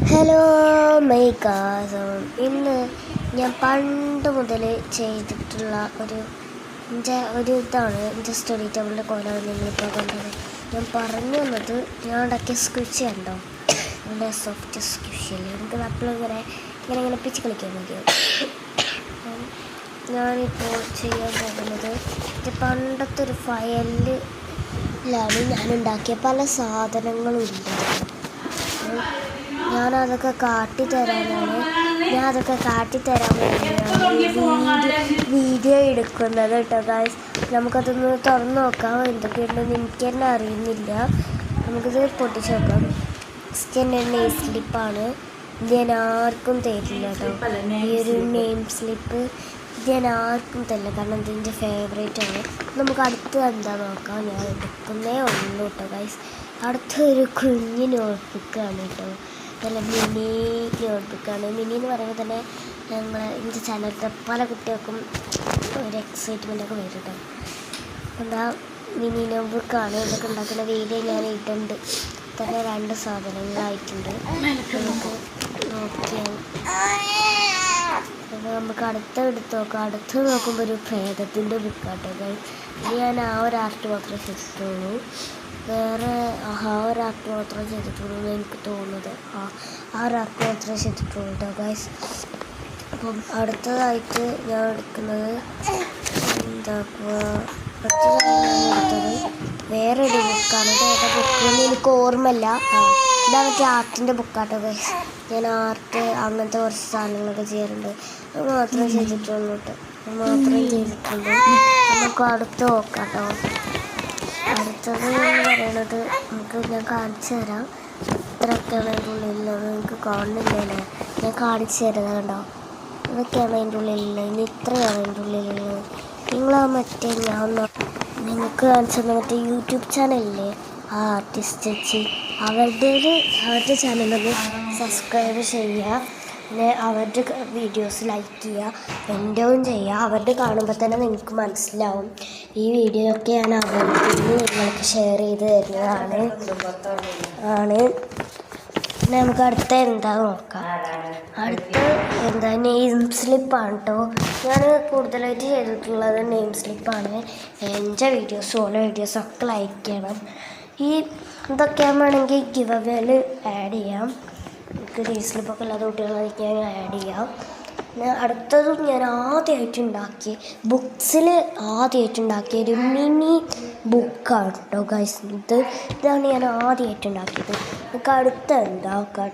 Hello മൈക്കാസ്, ഇന്ന് ഞാൻ പണ്ട് മുതൽ ചെയ്തിട്ടുള്ള ഒരു ഇതാണ് എൻ്റെ സ്റ്റഡി ടേബിളിൻ്റെ കോലാണ് നിങ്ങളിപ്പോൾ കണ്ടത്. ഞാൻ പറഞ്ഞു വന്നത് ഞാൻ ഉണ്ടാക്കിയ സ്ക്വിച്ച് ഉണ്ടോ, എൻ്റെ സോഫ്റ്റ് സ്ക്വിഷിൽ എനിക്ക് അപ്പോൾ ഇങ്ങനെ പിച്ച് കളിക്കാൻ മതിയോ. ഞാനിപ്പോൾ ചെയ്യാൻ പോകുന്നത് പണ്ടത്തെ ഒരു ഫയലിലാണ് ഞാൻ ഉണ്ടാക്കിയ പല സാധനങ്ങളും ഉണ്ട്. ഞാനതൊക്കെ കാട്ടിത്തരാൻ വേണ്ടിയാണ് വീഡിയോ എടുക്കുന്നത് കേട്ടോ ഗൈസ്. നമുക്കതൊന്ന് തുറന്ന് നോക്കാം, എന്തൊക്കെയുണ്ടെന്ന് എനിക്ക് തന്നെ അറിയുന്നില്ല. നമുക്കിത് പൊട്ടിച്ച് നോക്കാം. ഫസ്റ്റ് എൻ്റെ നെയിം സ്ലിപ്പാണ്. ഇത് ഞാൻ ആർക്കും തരില്ല കേട്ടോ. ഈ ഒരു നെയിം സ്ലിപ്പ് ഇത് ഞാൻ ആർക്കും തരില്ല, കാരണം ഇതിൻ്റെ ഫേവറേറ്റ് ആണ്. നമുക്ക് അടുത്ത് എന്താ നോക്കാം. ഞാൻ എടുക്കുന്നേ ഉള്ളൂ കേട്ടോ ഗൈസ്. അടുത്തൊരു കുഞ്ഞ് നോട്ട്ബുക്കാണ് കേട്ടോ. നല്ല മിനി നോട്ട്ബുക്കാണ്. മിനി എന്ന് പറയുമ്പോൾ തന്നെ എൻ്റെ ചാനലിലത്തെ പല കുട്ടികൾക്കും ഒരു എക്സൈറ്റ്മെൻറ്റൊക്കെ വരും കേട്ടോ. എന്താ മിനി നോട്ട്ബുക്കാണ്. ഇതൊക്കെ ഉണ്ടാക്കുന്ന വീഡിയോ ഞാൻ ഇട്ടുണ്ട്. തന്നെ 2 സാധനങ്ങളായിട്ടുണ്ട്. നമുക്ക് നോക്കിയാൽ നമുക്ക് എടുത്ത് നോക്കാം. അടുത്ത് നോക്കുമ്പോൾ ഒരു പ്രേതത്തിൻ്റെ ബുക്കാട്ടോ. ഇത് ഞാൻ ആ ഒരു ആർട്ട് മാത്രമേ ചെയ്തിട്ടുള്ളൂ, വേറെ ഒരു ആർട്ട് മാത്രമേ ചെയ്തിട്ടുള്ളൂ എന്ന് എനിക്ക് തോന്നുന്നത്. ആ ഒരു ആർട്ട് മാത്രമേ ചെയ്തിട്ടുള്ളൂ കേട്ടോ ഗൈസ്. അപ്പം അടുത്തതായിട്ട് ഞാൻ എടുക്കുന്നത് എടുത്തത് വേറൊരു ബുക്കാണ്. ഏതാ ബുക്കെന്ന് എനിക്ക് ഓർമ്മയില്ല. ഇതാ മറ്റേ ആർട്ടിൻ്റെ ബുക്കാട്ടോ ഗൈസ്. ഞാൻ ആർട്ട് അങ്ങനത്തെ കുറച്ച് സാധനങ്ങളൊക്കെ ചെയ്യാറുണ്ട്. അത് മാത്രമേ ചെയ്തിട്ടുള്ളൂ കേട്ടോ. നമുക്ക് അടുത്ത് നോക്കാം കേട്ടോ. അടുത്തത് എന്ന് പറയുന്നത് ഞാൻ കാണിച്ചു തരാം. ഇത്രയൊക്കെയാണ് അതിൻ്റെ ഉള്ളിലുള്ളത്. നിങ്ങൾക്ക് കാണുന്നില്ലല്ലേ, ഞാൻ കാണിച്ചു തരുന്നത് കണ്ടോ. ഇതൊക്കെയാണ് അതിൻ്റെ ഉള്ളിലുള്ളത്. ഇനി ഇത്രയാണ് അതിൻ്റെ ഉള്ളിലുള്ളത്. മറ്റേ നിങ്ങൾക്ക് കാണിച്ചു തന്ന മറ്റേ യൂട്യൂബ് ചാനലില്ലേ, ആ ആർട്ടിസ്റ്റ് ചേച്ചി, അവരുടെ ചാനലൊന്ന് സബ്സ്ക്രൈബ് ചെയ്യുക. പിന്നെ അവരുടെ വീഡിയോസ് ലൈക്ക് ചെയ്യുക, എൻ്റെയും ചെയ്യുക. അവരുടെ കാണുമ്പോൾ തന്നെ നിങ്ങൾക്ക് മനസ്സിലാവും ഈ വീഡിയോ ഒക്കെ ഞാൻ അവർക്ക് നിങ്ങൾക്ക് ഷെയർ ചെയ്ത് തരുന്നതാണ്. പിന്നെ നമുക്ക് അടുത്ത എന്താ നോക്കാം. അടുത്ത നെയിം സ്ലിപ്പാണ് കേട്ടോ. ഞാൻ കൂടുതലായിട്ട് ചെയ്തിട്ടുള്ളത് നെയിം സ്ലിപ്പാണ്. എൻ്റെ സോളോ വീഡിയോസൊക്കെ ലൈക്ക് ചെയ്യണം. ഇതൊക്കെ വേണമെങ്കിൽ ഗിവ് അവേയിൽ ആഡ് ചെയ്യാം. എനിക്ക് നെയിം സ്ലിപ്പൊക്കെ അല്ലാതെ കുട്ടികളായിട്ട് ഞാൻ ആഡ് ചെയ്യാം. പിന്നെ അടുത്തതും ഞാൻ ബുക്സിൽ ആദ്യമായിട്ടുണ്ടാക്കിയ ഒരു മിനി ബുക്കാണ് കേട്ടോ ഗൈസ്. ഇതാണ് ഞാൻ ആദ്യമായിട്ടുണ്ടാക്കിയത്. നമുക്ക് അടുത്ത എന്താക്കാം.